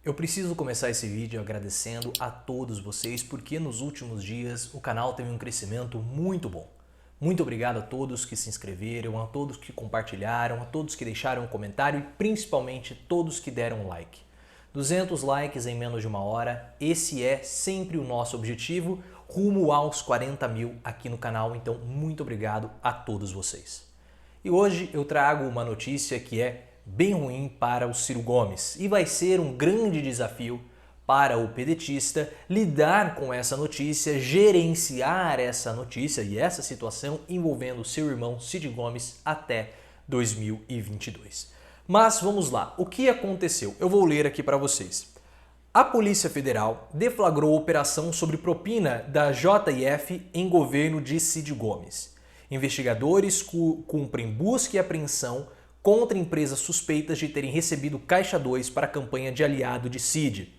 Eu preciso começar esse vídeo agradecendo a todos vocês porque nos últimos dias o canal teve um crescimento muito bom. Muito obrigado a todos que se inscreveram, a todos que compartilharam, a todos que deixaram um comentário e principalmente todos que deram um like. 200 likes em menos de uma hora, esse é sempre o nosso objetivo, rumo aos 40 mil aqui no canal, então muito obrigado a todos vocês. E hoje eu trago uma notícia que é bem ruim para o Ciro Gomes e vai ser um grande desafio para o pedetista lidar com essa notícia, gerenciar essa notícia e essa situação envolvendo seu irmão Cid Gomes até 2022. Mas vamos lá, o que aconteceu? Eu vou ler aqui para vocês. A Polícia Federal deflagrou operação sobre propina da JF em governo de Cid Gomes. Investigadores cumprem busca e apreensão contra empresas suspeitas de terem recebido Caixa 2 para a campanha de aliado de Cid.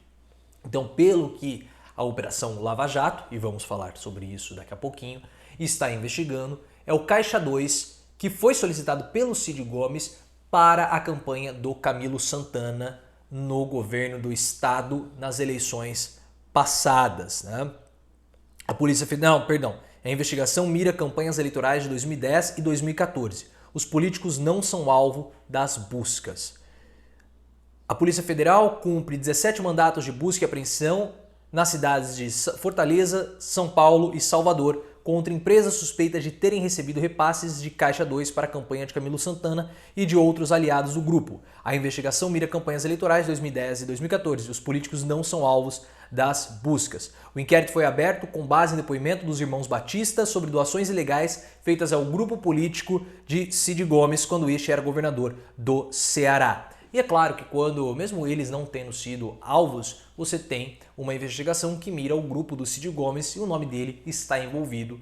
Então, pelo que a Operação Lava Jato, e vamos falar sobre isso daqui a pouquinho, está investigando, é o Caixa 2 que foi solicitado pelo Cid Gomes para a campanha do Camilo Santana no governo do estado nas eleições passadas, né? A Polícia Federal, a investigação mira campanhas eleitorais de 2010 e 2014. Os políticos não são alvo das buscas. A Polícia Federal cumpre 17 mandatos de busca e apreensão nas cidades de Fortaleza, São Paulo e Salvador contra empresas suspeitas de terem recebido repasses de Caixa 2 para a campanha de Camilo Santana e de outros aliados do grupo. A investigação mira campanhas eleitorais de 2010 e 2014 e os políticos não são alvos das buscas. O inquérito foi aberto com base em depoimento dos irmãos Batista sobre doações ilegais feitas ao grupo político de Cid Gomes quando este era governador do Ceará. E é claro que quando, mesmo eles não tendo sido alvos, você tem uma investigação que mira o grupo do Cid Gomes e o nome dele está envolvido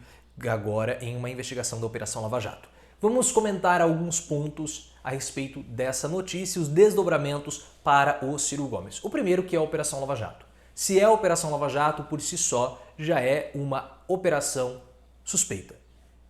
agora em uma investigação da Operação Lava Jato. Vamos comentar alguns pontos a respeito dessa notícia e os desdobramentos para o Ciro Gomes. O primeiro que é a Operação Lava Jato. Se é a Operação Lava Jato, por si só, já é uma operação suspeita.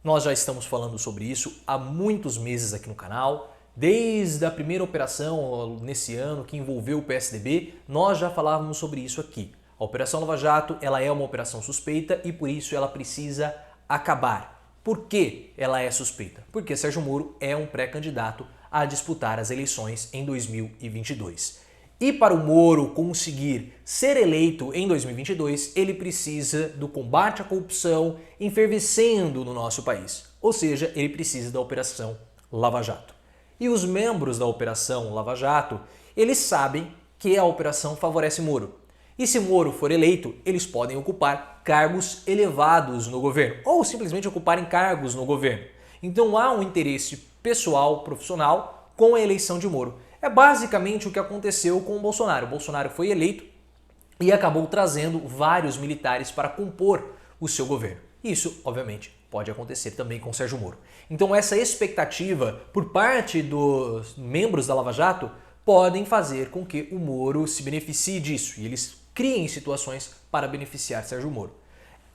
Nós já estamos falando sobre isso há muitos meses aqui no canal. Desde a primeira operação nesse ano que envolveu o PSDB, nós já falávamos sobre isso aqui. A Operação Lava Jato ela é uma operação suspeita e por isso ela precisa acabar. Por que ela é suspeita? Porque Sérgio Moro é um pré-candidato a disputar as eleições em 2022. E para o Moro conseguir ser eleito em 2022, ele precisa do combate à corrupção enfervescendo no nosso país. Ou seja, ele precisa da Operação Lava Jato. E os membros da Operação Lava Jato, eles sabem que a operação favorece Moro. E se Moro for eleito, eles podem ocupar cargos elevados no governo, ou simplesmente ocuparem cargos no governo. Então há um interesse pessoal, profissional, com a eleição de Moro. É basicamente o que aconteceu com o Bolsonaro. O Bolsonaro foi eleito e acabou trazendo vários militares para compor o seu governo. Isso, obviamente, pode acontecer também com Sérgio Moro. Então essa expectativa por parte dos membros da Lava Jato podem fazer com que o Moro se beneficie disso e eles criem situações para beneficiar Sérgio Moro.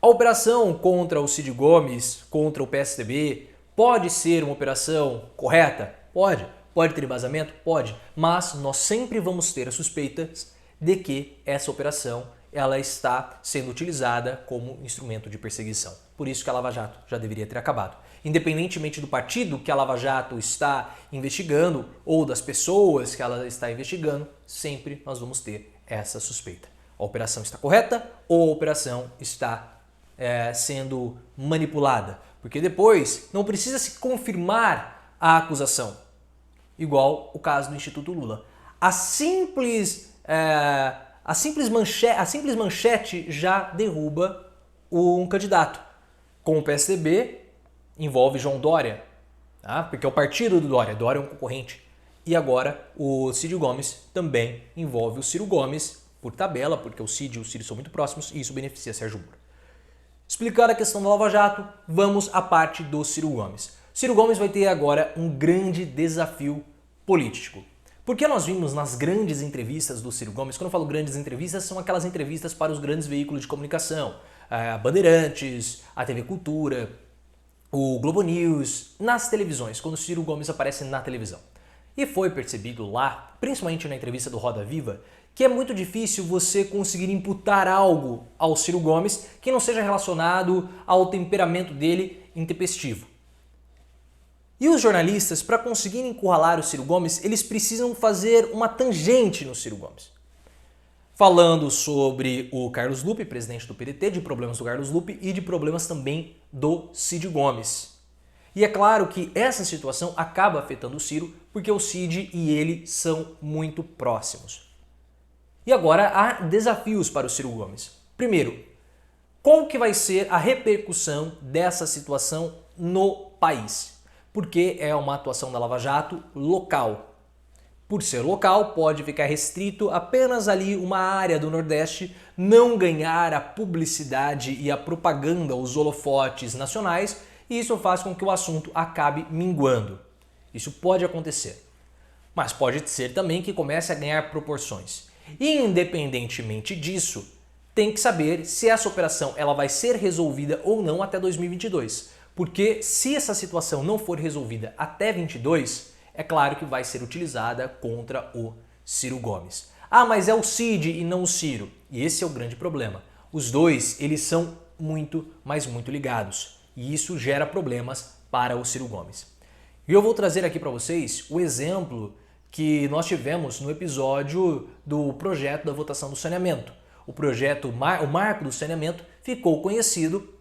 A operação contra o Cid Gomes, contra o PSDB, pode ser uma operação correta? Pode. Pode ter embasamento? Pode. Mas nós sempre vamos ter as suspeitas de que essa operação ela está sendo utilizada como instrumento de perseguição. Por isso que a Lava Jato já deveria ter acabado. Independentemente do partido que a Lava Jato está investigando ou das pessoas que ela está investigando, sempre nós vamos ter essa suspeita. A operação está correta ou a operação está sendo manipulada? Porque depois não precisa se confirmar a acusação. Igual o caso do Instituto Lula. A simples manchete já derruba um candidato. Com o PSDB, envolve João Dória, tá? Porque é o partido do Dória. Dória é um concorrente. E agora o Cid Gomes também envolve o Ciro Gomes por tabela, porque o Cid e o Ciro são muito próximos e isso beneficia Sérgio Moro. Explicada a questão da Lava Jato, vamos à parte do Ciro Gomes. Ciro Gomes vai ter agora um grande desafio político. Porque nós vimos nas grandes entrevistas do Ciro Gomes, quando eu falo grandes entrevistas, são aquelas entrevistas para os grandes veículos de comunicação, a Bandeirantes, a TV Cultura, o Globo News, nas televisões, quando o Ciro Gomes aparece na televisão. E foi percebido lá, principalmente na entrevista do Roda Viva, que é muito difícil você conseguir imputar algo ao Ciro Gomes que não seja relacionado ao temperamento dele intempestivo. E os jornalistas, para conseguirem encurralar o Ciro Gomes, eles precisam fazer uma tangente no Ciro Gomes. Falando sobre o Carlos Lupe, presidente do PDT, de problemas do Carlos Lupe e de problemas também do Cid Gomes. E é claro que essa situação acaba afetando o Ciro, porque o Cid e ele são muito próximos. E agora há desafios para o Ciro Gomes. Primeiro, qual que vai ser a repercussão dessa situação no país? Porque é uma atuação da Lava Jato local. Por ser local, pode ficar restrito apenas ali uma área do Nordeste, não ganhar a publicidade e a propaganda, os holofotes nacionais, e isso faz com que o assunto acabe minguando. Isso pode acontecer. Mas pode ser também que comece a ganhar proporções. Independentemente disso, tem que saber se essa operação ela vai ser resolvida ou não até 2022. Porque se essa situação não for resolvida até 2022, é claro que vai ser utilizada contra o Ciro Gomes. Ah, mas é o Cid e não o Ciro. E esse é o grande problema. Os dois, eles são muito, mas muito ligados. E isso gera problemas para o Ciro Gomes. E eu vou trazer aqui para vocês o exemplo que nós tivemos no episódio do projeto da votação do saneamento. O projeto, o Marco do Saneamento, ficou conhecido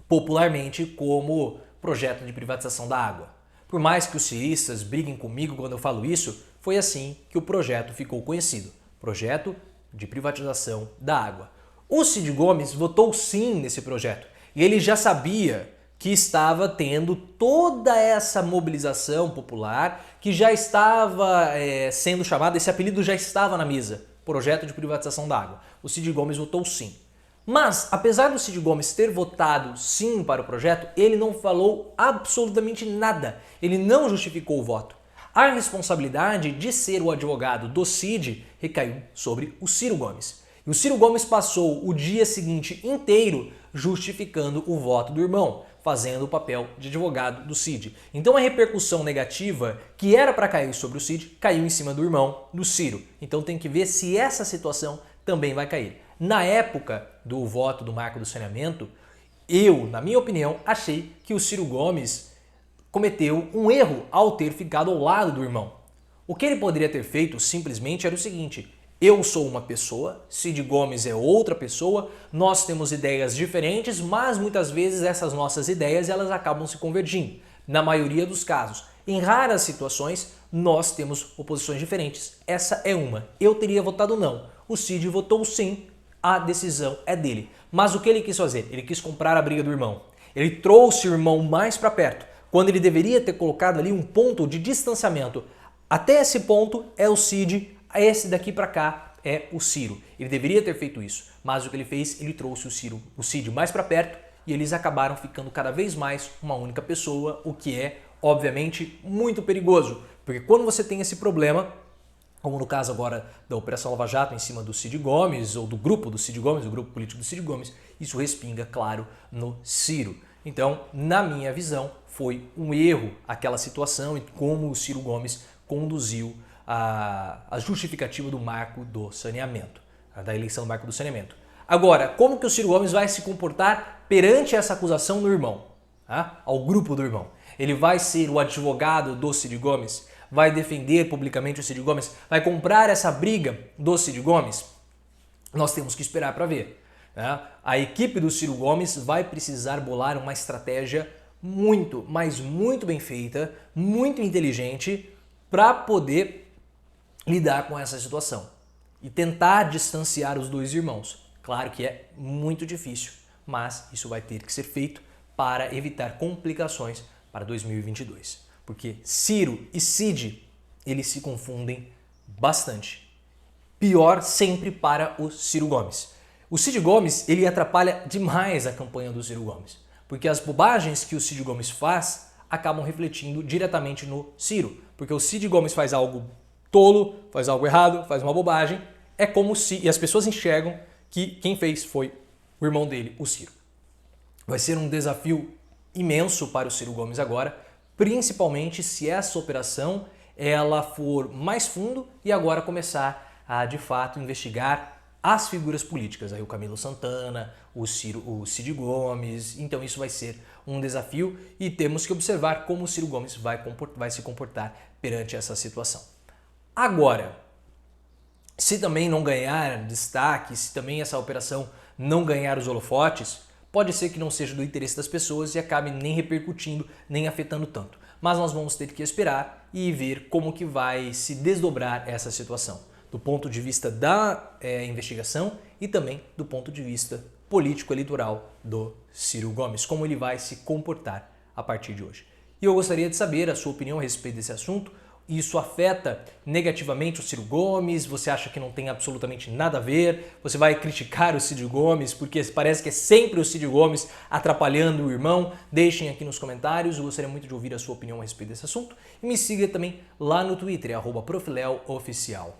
popularmente como projeto de privatização da água. Por mais que os ciristas briguem comigo quando eu falo isso, foi assim que o projeto ficou conhecido. Projeto de privatização da água. O Cid Gomes votou sim nesse projeto e ele já sabia que estava tendo toda essa mobilização popular, que já estava sendo chamada, esse apelido já estava na mesa, projeto de privatização da água. O Cid Gomes votou sim. Mas, apesar do Cid Gomes ter votado sim para o projeto, ele não falou absolutamente nada, ele não justificou o voto. A responsabilidade de ser o advogado do Cid recaiu sobre o Ciro Gomes. E o Ciro Gomes passou o dia seguinte inteiro justificando o voto do irmão, fazendo o papel de advogado do Cid. Então a repercussão negativa que era para cair sobre o Cid caiu em cima do irmão do Ciro. Então tem que ver se essa situação também vai cair. Na época do voto do Marco do Saneamento, eu, na minha opinião, achei que o Ciro Gomes cometeu um erro ao ter ficado ao lado do irmão. O que ele poderia ter feito simplesmente era o seguinte: eu sou uma pessoa, Cid Gomes é outra pessoa, nós temos ideias diferentes, mas muitas vezes essas nossas ideias elas acabam se convergindo. Na maioria dos casos, em raras situações, nós temos oposições diferentes. Essa é uma. Eu teria votado não. O Cid votou sim, a decisão é dele. Mas o que ele quis fazer? Ele quis comprar a briga do irmão. Ele trouxe o irmão mais para perto, quando ele deveria ter colocado ali um ponto de distanciamento. Até esse ponto é o Cid, esse daqui para cá é o Ciro. Ele deveria ter feito isso, mas o que ele fez, ele trouxe o Cid mais para perto e eles acabaram ficando cada vez mais uma única pessoa, o que é, obviamente, muito perigoso. Porque quando você tem esse problema, como no caso agora da Operação Lava Jato em cima do Cid Gomes, ou do grupo do Cid Gomes, do grupo político do Cid Gomes, isso respinga, claro, no Ciro. Então, na minha visão, foi um erro aquela situação e como o Ciro Gomes conduziu a justificativa do Marco do Saneamento, da eleição do Marco do Saneamento. Agora, como que o Ciro Gomes vai se comportar perante essa acusação do irmão, ao grupo do irmão? Ele vai ser o advogado do Cid Gomes? Vai defender publicamente o Cid Gomes? Vai comprar essa briga do Cid Gomes? Nós temos que esperar para ver. A equipe do Ciro Gomes vai precisar bolar uma estratégia muito, mas muito bem feita, muito inteligente para poder lidar com essa situação e tentar distanciar os dois irmãos. Claro que é muito difícil, mas isso vai ter que ser feito para evitar complicações para 2022. Porque Ciro e Cid, eles se confundem bastante. Pior sempre para o Ciro Gomes. O Cid Gomes, ele atrapalha demais a campanha do Ciro Gomes, porque as bobagens que o Cid Gomes faz acabam refletindo diretamente no Ciro, porque o Cid Gomes faz algo tolo, faz algo errado, faz uma bobagem, é como se, e as pessoas enxergam que quem fez foi o irmão dele, o Ciro. Vai ser um desafio imenso para o Ciro Gomes agora, principalmente se essa operação ela for mais fundo e agora começar a, de fato, investigar as figuras políticas, aí o Camilo Santana, o Cid Gomes. Então isso vai ser um desafio e temos que observar como o Ciro Gomes vai se comportar perante essa situação. Agora, se também não ganhar destaque, se também essa operação não ganhar os holofotes, pode ser que não seja do interesse das pessoas e acabe nem repercutindo, nem afetando tanto. Mas nós vamos ter que esperar e ver como que vai se desdobrar essa situação, do ponto de vista da investigação e também do ponto de vista político-eleitoral do Ciro Gomes, como ele vai se comportar a partir de hoje. E eu gostaria de saber a sua opinião a respeito desse assunto. Isso afeta negativamente o Ciro Gomes? Você acha que não tem absolutamente nada a ver? Você vai criticar o Cid Gomes porque parece que é sempre o Cid Gomes atrapalhando o irmão? Deixem aqui nos comentários, eu gostaria muito de ouvir a sua opinião a respeito desse assunto. E me siga também lá no Twitter, @profileo_oficial.